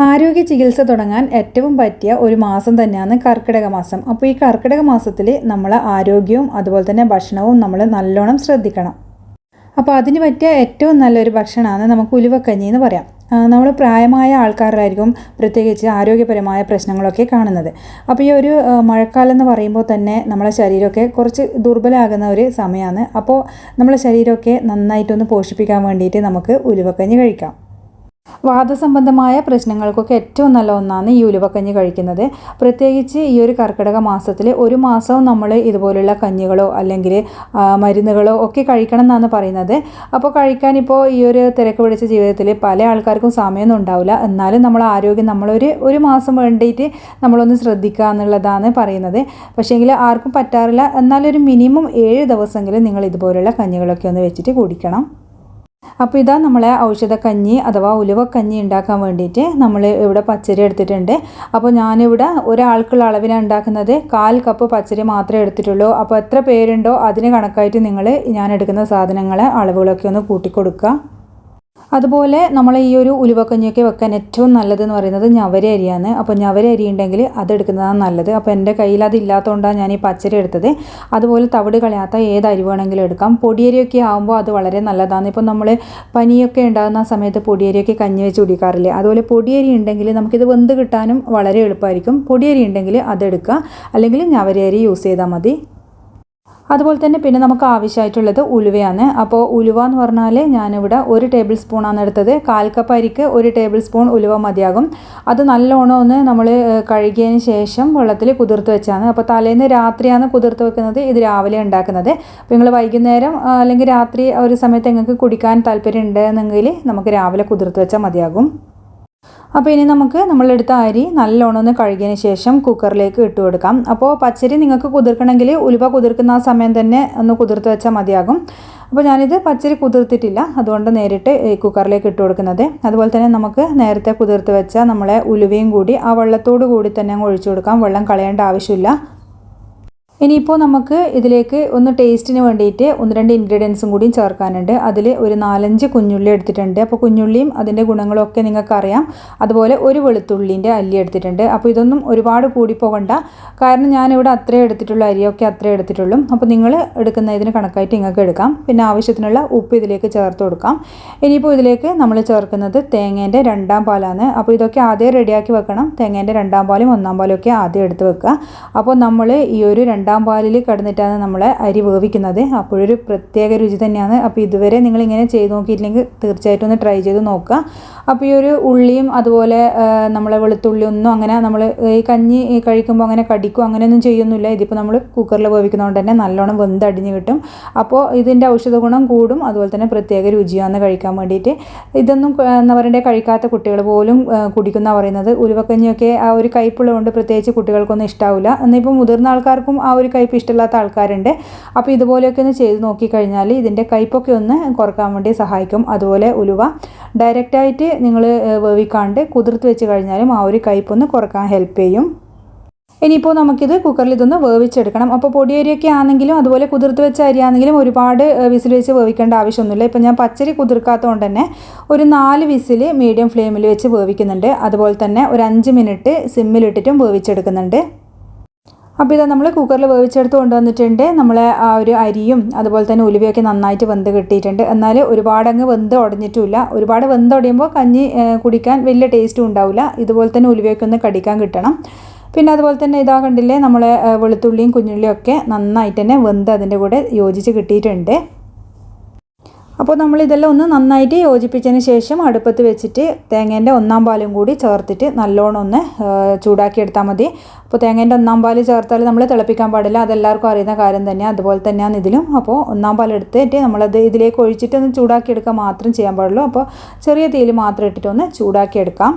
ആരോഗ്യ ചികിത്സ തുടങ്ങാൻ ഏറ്റവും പറ്റിയ ഒരു മാസം തന്നെയാണ് കർക്കിടക മാസം. അപ്പോൾ ഈ കർക്കിടക മാസത്തിൽ നമ്മൾ ആരോഗ്യവും അതുപോലെ തന്നെ ഭക്ഷണവും നമ്മൾ നല്ലോണം ശ്രദ്ധിക്കണം. അപ്പോൾ അതിന് പറ്റിയ ഏറ്റവും നല്ലൊരു ഭക്ഷണമാണ് നമുക്ക് ഉലുവക്കഞ്ഞി എന്ന് പറയാം. നമ്മൾ പ്രായമായ ആൾക്കാരായിരിക്കും പ്രത്യേകിച്ച് ആരോഗ്യപരമായ പ്രശ്നങ്ങളൊക്കെ കാണുന്നത്. അപ്പോൾ ഈ ഒരു മഴക്കാലം എന്ന് പറയുമ്പോൾ തന്നെ നമ്മളെ ശരീരമൊക്കെ കുറച്ച് ദുർബലമാകുന്ന ഒരു സമയമാണ്. അപ്പോൾ നമ്മളെ ശരീരമൊക്കെ നന്നായിട്ടൊന്ന് പോഷിപ്പിക്കാൻ വേണ്ടിയിട്ട് നമുക്ക് ഉലുവക്കഞ്ഞി കഴിക്കാം. വാദസംബന്ധമായ പ്രശ്നങ്ങൾക്കൊക്കെ ഏറ്റവും നല്ല ഒന്നാണ് ഈ ഉലുവക്കഞ്ഞി കഴിക്കുന്നത്. പ്രത്യേകിച്ച് ഈ ഒരു കർക്കിടക മാസത്തിൽ ഒരു മാസവും നമ്മൾ ഇതുപോലുള്ള കഞ്ഞികളോ അല്ലെങ്കിൽ മരുന്നുകളോ ഒക്കെ കഴിക്കണം എന്നാണ് പറയുന്നത്. അപ്പോൾ കഴിക്കാനിപ്പോൾ ഈ ഒരു തിരക്ക് പിടിച്ച ജീവിതത്തിൽ പല ആൾക്കാർക്കും സമയമൊന്നും ഉണ്ടാവില്ല. എന്നാലും നമ്മൾ ആരോഗ്യം നമ്മളൊരു മാസം വേണ്ടിയിട്ട് നമ്മളൊന്ന് ശ്രദ്ധിക്കുക എന്നുള്ളതാണ് പറയുന്നത്. പക്ഷേങ്കിൽ ആർക്കും പറ്റാറില്ല. എന്നാലൊരു മിനിമം 7 ദിവസമെങ്കിലും നിങ്ങൾ ഇതുപോലുള്ള കഞ്ഞികളൊക്കെ ഒന്ന് വെച്ചിട്ട് കുടിക്കണം. അപ്പോൾ ഇതാ നമ്മളെ ഔഷധക്കഞ്ഞി അഥവാ ഉലുവക്കഞ്ഞി ഉണ്ടാക്കാൻ വേണ്ടിയിട്ട് നമ്മൾ ഇവിടെ പച്ചരി എടുത്തിട്ടുണ്ട്. അപ്പോൾ ഞാനിവിടെ ഒരാൾക്കുള്ള അളവിലാണ് ഉണ്ടാക്കുന്നത്. 1/4 കപ്പ് പച്ചരി മാത്രമേ എടുത്തിട്ടുള്ളൂ. അപ്പോൾ എത്ര പേരുണ്ടോ അതിന് കണക്കായിട്ട് ഞാൻ എടുക്കുന്ന സാധനങ്ങളെ അളവുകളൊക്കെ ഒന്ന് കൂട്ടിക്കൊടുക്കുക. അതുപോലെ നമ്മൾ ഈ ഒരു ഉലുവക്കഞ്ഞിയൊക്കെ വെക്കാൻ ഏറ്റവും നല്ലതെന്ന് പറയുന്നത് ഞവര അരിയാണ്. അപ്പോൾ ഞവര അരി ഉണ്ടെങ്കിൽ അതെടുക്കുന്നതാണ് നല്ലത്. അപ്പോൾ എൻ്റെ കയ്യിൽ അതില്ലാത്തതുകൊണ്ടാണ് ഞാൻ ഈ പച്ചരി എടുത്തത്. അതുപോലെ തവിട് കളയാത്ത ഏത് അരി വേണമെങ്കിലും എടുക്കാം. പൊടിയരിയൊക്കെ ആകുമ്പോൾ അത് വളരെ നല്ലതാണ്. ഇപ്പോൾ നമ്മൾ പനിയൊക്കെ ഉണ്ടാകുന്ന സമയത്ത് പൊടിയരിയൊക്കെ കഞ്ഞി വെച്ച് കുടിക്കാറില്ലേ, അതുപോലെ പൊടിയരി ഉണ്ടെങ്കിൽ നമുക്കിത് വെന്ത് കിട്ടാനും വളരെ എളുപ്പമായിരിക്കും. പൊടിയരി ഉണ്ടെങ്കിൽ അതെടുക്കുക, അല്ലെങ്കിൽ ഞവര അരി യൂസ് ചെയ്താൽ മതി. അതുപോലെ തന്നെ പിന്നെ നമുക്ക് ആവശ്യമായിട്ടുള്ളത് ഉലുവയാണ്. അപ്പോൾ ഉലുവ എന്ന് പറഞ്ഞാൽ ഞാനിവിടെ 1 ടേബിൾ സ്പൂണാണ് എടുത്തത്. 1/4 കപ്പ് അരിക്ക് 1 ടേബിൾ സ്പൂൺ ഉലുവ മതിയാകും. അത് നല്ലോണം ഒന്ന് നമ്മൾ കഴുകിയതിന് ശേഷം വെള്ളത്തിൽ കുതിർത്ത് വെച്ചാണ്. അപ്പോൾ തലേന്ന് രാത്രിയാണ് കുതിർത്ത് വെക്കുന്നത്, ഇത് രാവിലെ ഉണ്ടാക്കുന്നത്. അപ്പോൾ നിങ്ങൾ വൈകുന്നേരം അല്ലെങ്കിൽ രാത്രി ഒരു സമയത്ത് നിങ്ങൾക്ക് കുടിക്കാൻ താല്പര്യം ഉണ്ടെന്നെങ്കിൽ നമുക്ക് രാവിലെ കുതിർത്ത് വെച്ചാൽ മതിയാകും. അപ്പോൾ ഇനി നമ്മളെടുത്ത അരി നല്ലോണം ഒന്ന് കഴുകിയതിന് ശേഷം കുക്കറിലേക്ക് ഇട്ട് കൊടുക്കാം. അപ്പോൾ പച്ചരി നിങ്ങൾക്ക് കുതിർക്കണമെങ്കിൽ ഉലുവ കുതിർക്കുന്ന ആ സമയം തന്നെ ഒന്ന് കുതിർത്ത് വെച്ചാൽ മതിയാകും. അപ്പോൾ ഞാനിത് പച്ചരി കുതിർത്തിട്ടില്ല, അതുകൊണ്ട് നേരിട്ട് ഈ കുക്കറിലേക്ക് ഇട്ട് കൊടുക്കുന്നത്. അതുപോലെ തന്നെ നമുക്ക് നേരത്തെ കുതിർത്ത് വെച്ച നമ്മളെ ഉലുവയും കൂടി ആ വെള്ളത്തോട് കൂടി തന്നെ അങ്ങ് ഒഴിച്ചു കൊടുക്കാം. വെള്ളം കളയേണ്ട ആവശ്യമില്ല. ഇനിയിപ്പോൾ നമുക്ക് ഇതിലേക്ക് ഒന്ന് ടേസ്റ്റിന് വേണ്ടിയിട്ട് 1-2 ഇൻഗ്രീഡിയൻസും കൂടിയും ചേർക്കാനുണ്ട്. അതിൽ ഒരു 4-5 കുഞ്ഞുള്ളി എടുത്തിട്ടുണ്ട്. അപ്പോൾ കുഞ്ഞുള്ളിയും അതിൻ്റെ ഗുണങ്ങളൊക്കെ നിങ്ങൾക്കറിയാം. അതുപോലെ ഒരു വെളുത്തുള്ളിൻ്റെ അല്ലി എടുത്തിട്ടുണ്ട്. അപ്പോൾ ഇതൊന്നും ഒരുപാട് കൂടി പോകണ്ട, കാരണം ഞാനിവിടെ അത്രേ എടുത്തിട്ടുള്ളൂ, അരിയൊക്കെ അത്രേ എടുത്തിട്ടുള്ളൂ. അപ്പോൾ നിങ്ങൾ എടുക്കുന്ന ഇതിന് കണക്കായിട്ട് നിങ്ങൾക്ക് എടുക്കാം. പിന്നെ ആവശ്യത്തിനുള്ള ഉപ്പ് ഇതിലേക്ക് ചേർത്ത് കൊടുക്കാം. ഇനിയിപ്പോൾ ഇതിലേക്ക് നമ്മൾ ചേർക്കുന്നത് തേങ്ങേൻ്റെ 2-ാം പാലാണ്. അപ്പോൾ ഇതൊക്കെ ആദ്യം റെഡിയാക്കി വെക്കണം. തേങ്ങേൻ്റെ 2-ാം പാലും 1-ാം പാലും ഒക്കെ ആദ്യം എടുത്ത് വെക്കുക. അപ്പോൾ നമ്മൾ ഈ ഒരു 2-ാം പാലിൽ കിടന്നിട്ടാണ് നമ്മൾ അരി വേവിക്കുന്നത്. അപ്പോഴൊരു പ്രത്യേക രുചി തന്നെയാണ്. അപ്പോൾ ഇതുവരെ നിങ്ങളിങ്ങനെ ചെയ്ത് നോക്കിയിട്ടില്ലെങ്കിൽ തീർച്ചയായിട്ടും ഒന്ന് ട്രൈ ചെയ്ത് നോക്കുക. അപ്പോൾ ഈ ഒരു ഉള്ളിയും അതുപോലെ നമ്മളെ വെളുത്തുള്ളി ഒന്നും അങ്ങനെ നമ്മൾ ഈ കഞ്ഞി കഴിക്കുമ്പോൾ അങ്ങനെ കടിക്കും അങ്ങനെയൊന്നും ചെയ്യുന്നില്ല. ഇതിപ്പോൾ നമ്മൾ കുക്കറിൽ വേവിക്കുന്നതുകൊണ്ട് തന്നെ നല്ലോണം വെന്തടിഞ്ഞ് കിട്ടും. അപ്പോൾ ഇതിൻ്റെ ഔഷധ ഗുണം കൂടും, അതുപോലെ തന്നെ പ്രത്യേക രുചിയാണ് കഴിക്കാൻ വേണ്ടിയിട്ട്. ഇതൊന്നും എന്താ പറയണ്ടേ, കഴിക്കാത്ത കുട്ടികൾ പോലും കുടിക്കുന്ന പറയുന്നത്. ഉലുവക്കഞ്ഞിയൊക്കെ ആ ഒരു കയ്പുള്ളതുകൊണ്ട് പ്രത്യേകിച്ച് കുട്ടികൾക്കൊന്നും ഇഷ്ടാവില്ല. എന്നിപ്പോൾ മുതിർന്ന ആൾക്കാർക്കും ആ ഒരു കയ്പ് ഇഷ്ടമില്ലാത്ത ആൾക്കാരുണ്ട്. അപ്പോൾ ഇതുപോലെയൊക്കെ ഒന്ന് ചെയ്ത് നോക്കിക്കഴിഞ്ഞാൽ ഇതിൻ്റെ കയ്പൊക്കെ ഒന്ന് കുറക്കാൻ വേണ്ടി സഹായിക്കും. അതുപോലെ ഉലുവ ഡയറക്റ്റായിട്ട് നിങ്ങൾ വേവിക്കാണ്ട് കുതിർത്ത് വെച്ച് കഴിഞ്ഞാലും ആ ഒരു കയ്പൊന്ന് കുറക്കാൻ ഹെൽപ്പ് ചെയ്യും. ഇനിയിപ്പോൾ നമുക്കിത് കുക്കറിൽ ഇതൊന്ന് വേവിച്ചെടുക്കണം. അപ്പോൾ പൊടിയരിയൊക്കെ ആണെങ്കിലും അതുപോലെ കുതിർത്ത് വെച്ച അരിയാണെങ്കിലും ഒരുപാട് വിസിൽ വെച്ച് വേവിക്കേണ്ട ആവശ്യമൊന്നുമില്ല. ഇപ്പം ഞാൻ പച്ചരി കുതിർക്കാത്തതുകൊണ്ട് തന്നെ ഒരു 4 വിസിൽ മീഡിയം ഫ്ലെയിമിൽ വെച്ച് വേവിക്കുന്നുണ്ട്. അതുപോലെ തന്നെ ഒരു 5 മിനിറ്റ് സിമ്മിലിട്ടിട്ടും വേവിച്ചെടുക്കുന്നുണ്ട്. അപ്പോൾ ഇതാ നമ്മൾ കുക്കറിൽ വേവിച്ചെടുത്ത് കൊണ്ടുവന്നിട്ടുണ്ട്. നമ്മളെ ആ ഒരു അരിയും അതുപോലെ തന്നെ ഉലുവയൊക്കെ നന്നായിട്ട് വെന്ത് കിട്ടിയിട്ടുണ്ട്. എന്നാൽ ഒരുപാടങ്ങ് വെന്ത് ഉടഞ്ഞിട്ടുമില്ല. ഒരുപാട് വെന്തുടയുമ്പോൾ കഞ്ഞി കുടിക്കാൻ വലിയ ടേസ്റ്റും ഉണ്ടാവില്ല. ഇതുപോലെ തന്നെ ഉലുവയൊക്കെ ഒന്ന് കടിക്കാൻ കിട്ടണം. പിന്നെ അതുപോലെ തന്നെ ഇതാ കണ്ടില്ലേ, നമ്മളെ വെളുത്തുള്ളിയും കുഞ്ഞുള്ളിയും ഒക്കെ നന്നായിട്ട് തന്നെ വെന്ത് അതിൻ്റെ കൂടെ യോജിച്ച് കിട്ടിയിട്ടുണ്ട്. അപ്പോൾ നമ്മളിതെല്ലാം ഒന്ന് നന്നായിട്ട് യോജിപ്പിച്ചതിന് ശേഷം അടുപ്പത്ത് വെച്ചിട്ട് തേങ്ങേൻ്റെ 1-ാം പാലും കൂടി ചേർത്തിട്ട് നല്ലോണം ഒന്ന് ചൂടാക്കിയെടുത്താൽ മതി. അപ്പോൾ തേങ്ങേൻ്റെ 1-ാം പാൽ ചേർത്താൽ നമ്മൾ തിളപ്പിക്കാൻ പാടില്ല, അതെല്ലാവർക്കും അറിയുന്ന കാര്യം തന്നെയാണ്. അതുപോലെ തന്നെയാണ് ഇതിലും. അപ്പോൾ 1-ാം പാൽ എടുത്തിട്ട് നമ്മളത് ഇതിലേക്ക് ഒഴിച്ചിട്ട് ഒന്ന് ചൂടാക്കിയെടുക്കുക മാത്രം ചെയ്യാൻ പാടുള്ളൂ. അപ്പോൾ ചെറിയ തീയിൽ മാത്രം ഇട്ടിട്ടൊന്ന് ചൂടാക്കിയെടുക്കാം.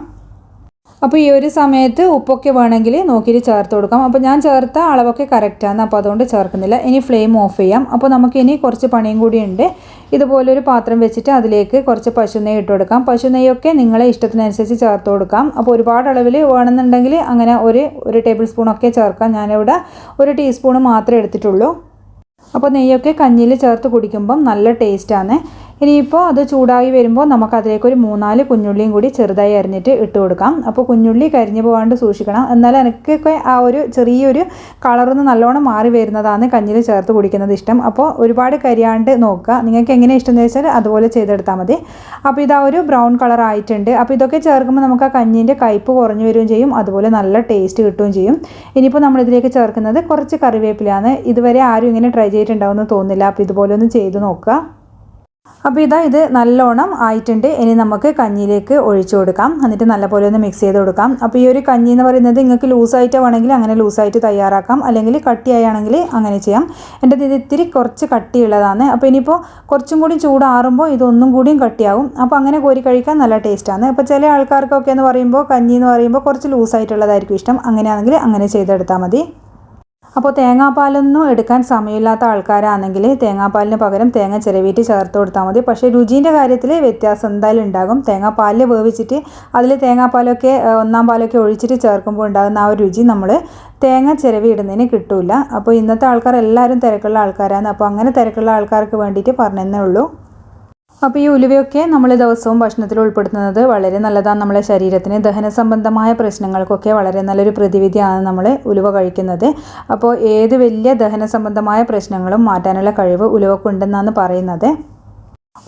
അപ്പോൾ ഈ ഒരു സമയത്ത് ഉപ്പൊക്കെ വേണമെങ്കിൽ നോക്കിയിട്ട് ചേർത്ത് കൊടുക്കാം. അപ്പോൾ ഞാൻ ചേർത്ത അളവൊക്കെ കറക്റ്റാണ്, അപ്പോൾ അതുകൊണ്ട് ചേർക്കുന്നില്ല. ഇനി ഫ്ലെയിം ഓഫ് ചെയ്യാം. അപ്പോൾ നമുക്കിനി കുറച്ച് പണിയും കൂടിയുണ്ട്. ഇതുപോലൊരു പാത്രം വെച്ചിട്ട് അതിലേക്ക് കുറച്ച് പശുനെയ്യ് ഇട്ട് കൊടുക്കാം. പശുനെയ്യൊക്കെ നിങ്ങളെ ഇഷ്ടത്തിനനുസരിച്ച് ചേർത്ത് കൊടുക്കാം. അപ്പോൾ ഒരുപാട് അളവിൽ വേണമെന്നുണ്ടെങ്കിൽ അങ്ങനെ ഒരു ടേബിൾ സ്പൂണൊക്കെ ചേർക്കാം. ഞാനിവിടെ 1 ടീസ്പൂൺ മാത്രമേ എടുത്തിട്ടുള്ളൂ. അപ്പോൾ നെയ്യൊക്കെ കഞ്ഞിയിൽ ചേർത്ത് കുടിക്കുമ്പം നല്ല ടേസ്റ്റാണ്. ഇനിയിപ്പോൾ അത് ചൂടായി വരുമ്പോൾ നമുക്കതിലേക്ക് ഒരു 3-4 കുഞ്ഞുള്ളിയും കൂടി ചെറുതായി അരിഞ്ഞിട്ട് ഇട്ട് കൊടുക്കാം. അപ്പോൾ കുഞ്ഞുള്ളി കരിഞ്ഞു പോകാണ്ട് സൂക്ഷിക്കണം. എന്നാൽ എനിക്കൊക്കെ ആ ഒരു ചെറിയൊരു കളറൊന്ന് നല്ലോണം മാറി വരുന്നതാണ് കഞ്ഞിയിൽ ചേർത്ത് കുടിക്കുന്നത് ഇഷ്ടം. അപ്പോൾ ഒരുപാട് കരിയാണ്ട് നോക്കുക. നിങ്ങൾക്ക് എങ്ങനെ ഇഷ്ടം എന്ന് വെച്ചാൽ അതുപോലെ ചെയ്തെടുത്താൽ മതി. അപ്പോൾ ഇതാ ഒരു ബ്രൗൺ കളർ ആയിട്ടുണ്ട്. അപ്പോൾ ഇതൊക്കെ ചേർക്കുമ്പോൾ നമുക്ക് ആ കഞ്ഞീൻ്റെ കയ്പ്പ് കുറഞ്ഞു വരികയും ചെയ്യും, അതുപോലെ നല്ല ടേസ്റ്റ് കിട്ടുകയും ചെയ്യും. ഇനിയിപ്പോൾ നമ്മളിതിലേക്ക് ചേർക്കുന്നത് കുറച്ച് കറിവേപ്പിലാണ്. ഇതുവരെ ആരും ഇങ്ങനെ ട്രൈ ചെയ്തിട്ടുണ്ടാവുമെന്ന് തോന്നുന്നില്ല. അപ്പോൾ ഇതുപോലെ ഒന്ന് ചെയ്ത് നോക്കുക. അപ്പോൾ ഇത് നല്ലോണം ആയിട്ടുണ്ട്. ഇനി നമുക്ക് കഞ്ഞിയിലേക്ക് ഒഴിച്ചു കൊടുക്കാം. എന്നിട്ട് നല്ലപോലെ ഒന്ന് മിക്സ് ചെയ്ത് കൊടുക്കാം. അപ്പോൾ ഈ ഒരു കഞ്ഞി എന്ന് പറയുന്നത് നിങ്ങൾക്ക് ലൂസായിട്ട് വേണമെങ്കിൽ അങ്ങനെ ലൂസായിട്ട് തയ്യാറാക്കാം, അല്ലെങ്കിൽ കട്ടിയായാണെങ്കിൽ അങ്ങനെ ചെയ്യാം. എൻ്റെ ഇത് ഇത്തിരി കുറച്ച് കട്ടിയുള്ളതാണ്. അപ്പോൾ ഇനിയിപ്പോൾ കുറച്ചും കൂടി ചൂടാറുമ്പോൾ ഇതൊന്നും കൂടിയും കട്ടിയാവും. അപ്പോൾ അങ്ങനെ കോരി കഴിക്കാൻ നല്ല ടേസ്റ്റാണ്. അപ്പോൾ ചില ആൾക്കാർക്കൊക്കെ എന്ന് പറയുമ്പോൾ കഞ്ഞി എന്ന് പറയുമ്പോൾ കുറച്ച് ലൂസായിട്ടുള്ളതായിരിക്കും ഇഷ്ടം. അങ്ങനെയാണെങ്കിൽ അങ്ങനെ ചെയ്തെടുത്താൽ മതി. അപ്പോൾ തേങ്ങാപ്പാലൊന്നും എടുക്കാൻ സമയമില്ലാത്ത ആൾക്കാരാണെങ്കിൽ തേങ്ങാപ്പാലിന് പകരം തേങ്ങ ചിരവിയിട്ട് ചേർത്ത് കൊടുത്താൽ മതി. പക്ഷേ രുചീൻ്റെ കാര്യത്തിൽ വ്യത്യാസം എന്തായാലും ഉണ്ടാകും. തേങ്ങാപ്പാലിൽ വേവിച്ചിട്ട് അതിൽ തേങ്ങാപ്പാലൊക്കെ ഒന്നാം പാലൊക്കെ ഒഴിച്ചിട്ട് ചേർക്കുമ്പോൾ ഉണ്ടാകുന്ന ആ ഒരു രുചി നമ്മൾ തേങ്ങ ചിരവി ഇടുന്നതിന് കിട്ടില്ല. അപ്പോൾ ഇന്നത്തെ ആൾക്കാർ എല്ലാവരും തിരക്കുള്ള ആൾക്കാരാണ്. അപ്പോൾ അങ്ങനെ തിരക്കുള്ള ആൾക്കാർക്ക് വേണ്ടിയിട്ട് പറഞ്ഞതേ ഉള്ളൂ. അപ്പോൾ ഈ ഉലുവയൊക്കെ നമ്മൾ ദിവസവും ഭക്ഷണത്തിൽ ഉൾപ്പെടുത്തുന്നത് വളരെ നല്ലതാണ്. നമ്മളെ ശരീരത്തിന് ദഹന സംബന്ധമായ പ്രശ്നങ്ങൾക്കൊക്കെ വളരെ നല്ലൊരു പ്രതിവിധിയാണ് നമ്മൾ ഉലുവ കഴിക്കുന്നത്. അപ്പോൾ ഏത് വലിയ ദഹന സംബന്ധമായ പ്രശ്നങ്ങളും മാറ്റാനുള്ള കഴിവ് ഉലുവക്കുണ്ടെന്നാണ് പറയുന്നത്.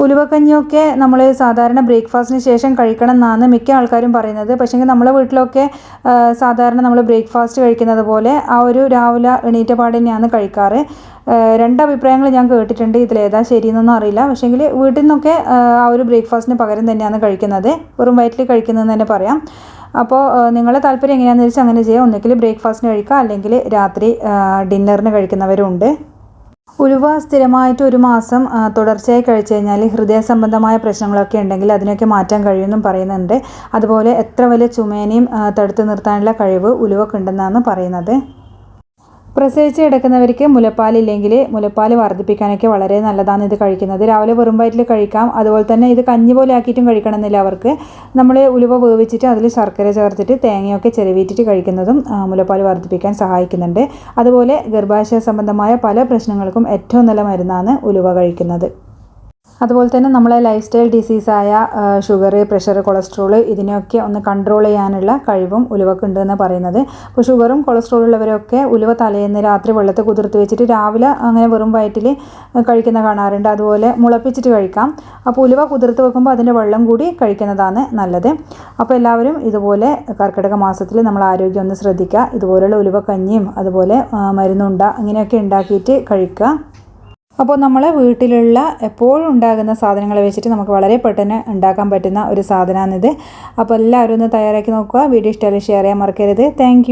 ഉലുവക്കഞ്ഞിയൊക്കെ നമ്മൾ സാധാരണ ബ്രേക്ക്ഫാസ്റ്റിന് ശേഷം കഴിക്കണം എന്നാണ് മിക്ക ആൾക്കാരും പറയുന്നത്. പക്ഷേ നമ്മളെ വീട്ടിലൊക്കെ സാധാരണ നമ്മൾ ബ്രേക്ക്ഫാസ്റ്റ് കഴിക്കുന്നത് പോലെ ആ ഒരു രാവിലെ എണീറ്റ പാട് തന്നെയാണ് കഴിക്കാറ്. 2 അഭിപ്രായങ്ങൾ ഞാൻ കേട്ടിട്ടുണ്ട്. ഇതിലേതാ ശരിയെന്നൊന്നും അറിയില്ല. പക്ഷേങ്കിൽ വീട്ടിൽ നിന്നൊക്കെ ആ ഒരു ബ്രേക്ക്ഫാസ്റ്റിന് പകരം തന്നെയാണ് കഴിക്കുന്നത്, വെറും വയറ്റിൽ കഴിക്കുന്നതെന്ന് തന്നെ പറയാം. അപ്പോൾ നിങ്ങളുടെ താല്പര്യം എങ്ങനെയാണെന്ന് വെച്ചാൽ അങ്ങനെ ചെയ്യാം. ഒന്നുകിൽ ബ്രേക്ക്ഫാസ്റ്റിന് കഴിക്കുക, അല്ലെങ്കിൽ രാത്രി ഡിന്നറിന് കഴിക്കുന്നവരുണ്ട്. ഉലുവ സ്ഥിരമായിട്ട് 1 മാസം തുടർച്ചയായി കഴിച്ചു കഴിഞ്ഞാൽ ഹൃദയ സംബന്ധമായ പ്രശ്നങ്ങളൊക്കെ ഉണ്ടെങ്കിൽ അതിനൊക്കെ മാറ്റാൻ കഴിയുമെന്നും പറയുന്നുണ്ട്. അതുപോലെ എത്ര വലിയ ചുമേനെയും തടുത്തു നിർത്താനുള്ള കഴിവ് ഉലുവക്കുണ്ടെന്നാണ് പറയുന്നത്. പ്രസവിച്ച് കിടക്കുന്നവർക്ക് മുലപ്പാലില്ലെങ്കിൽ മുലപ്പാൽ വർദ്ധിപ്പിക്കാനൊക്കെ വളരെ നല്ലതാണ് ഇത് കഴിക്കുന്നത്. രാവിലെ വെറും വയറ്റിൽ കഴിക്കാം. അതുപോലെ തന്നെ ഇത് കഞ്ഞി പോലെ ആക്കിയിട്ടും കഴിക്കണമെന്നില്ല അവർക്ക്. നമ്മൾ ഉലുവ വേവിച്ചിട്ട് അതിൽ ശർക്കര ചേർത്തിട്ട് തേങ്ങയൊക്കെ ചിരവിയിട്ടിട്ട് കഴിക്കുന്നതും മുലപ്പാൽ വർദ്ധിപ്പിക്കാൻ സഹായിക്കുന്നുണ്ട്. അതുപോലെ ഗർഭാശയ സംബന്ധമായ പല പ്രശ്നങ്ങൾക്കും ഏറ്റവും നല്ല മരുന്നാണ് ഉലുവ കഴിക്കുന്നത്. അതുപോലെ തന്നെ നമ്മളെ ലൈഫ് സ്റ്റൈൽ ഡിസീസായ ഷുഗർ, പ്രഷർ, കൊളസ്ട്രോൾ ഇതിനെയൊക്കെ ഒന്ന് കൺട്രോൾ ചെയ്യാനുള്ള കഴിവും ഉലുവക്കുണ്ട് എന്ന് പറയുന്നത്. അപ്പോൾ ഷുഗറും കൊളസ്ട്രോളും ഉള്ളവരൊക്കെ ഉലുവ തലേന്ന് രാത്രി വെള്ളത്തിൽ കുതിർത്ത് വെച്ചിട്ട് രാവിലെ അങ്ങനെ വെറും വയറ്റിൽ കഴിക്കുന്ന കാണാറുണ്ട്. അതുപോലെ മുളപ്പിച്ചിട്ട് കഴിക്കാം. അപ്പോൾ ഉലുവ കുതിർത്ത് വെക്കുമ്പോൾ അതിൻ്റെ വെള്ളം കൂടി കഴിക്കുന്നതാണ് നല്ലത്. അപ്പോൾ എല്ലാവരും ഇതുപോലെ കർക്കിടക മാസത്തിൽ നമ്മൾ ആരോഗ്യം ഒന്ന് ശ്രദ്ധിക്കുക. ഇതുപോലെയുള്ള ഉലുവക്കഞ്ഞിയും അതുപോലെ മരുന്നുണ്ട ഇങ്ങനെയൊക്കെ ഉണ്ടാക്കിയിട്ട് കഴിക്കുക. അപ്പോൾ നമ്മളെ വീട്ടിലുള്ള എപ്പോഴും ഉണ്ടാകുന്ന സാധനങ്ങൾ വെച്ചിട്ട് നമുക്ക് വളരെ പെട്ടെന്ന് ഉണ്ടാക്കാൻ പറ്റുന്ന ഒരു സാധനമാണിത്. അപ്പോൾ എല്ലാവരും ഒന്ന് തയ്യാറാക്കി നോക്കുക. വീഡിയോ ഇഷ്ടമായി ഷെയർ ചെയ്യാൻ മറക്കരുത്. താങ്ക്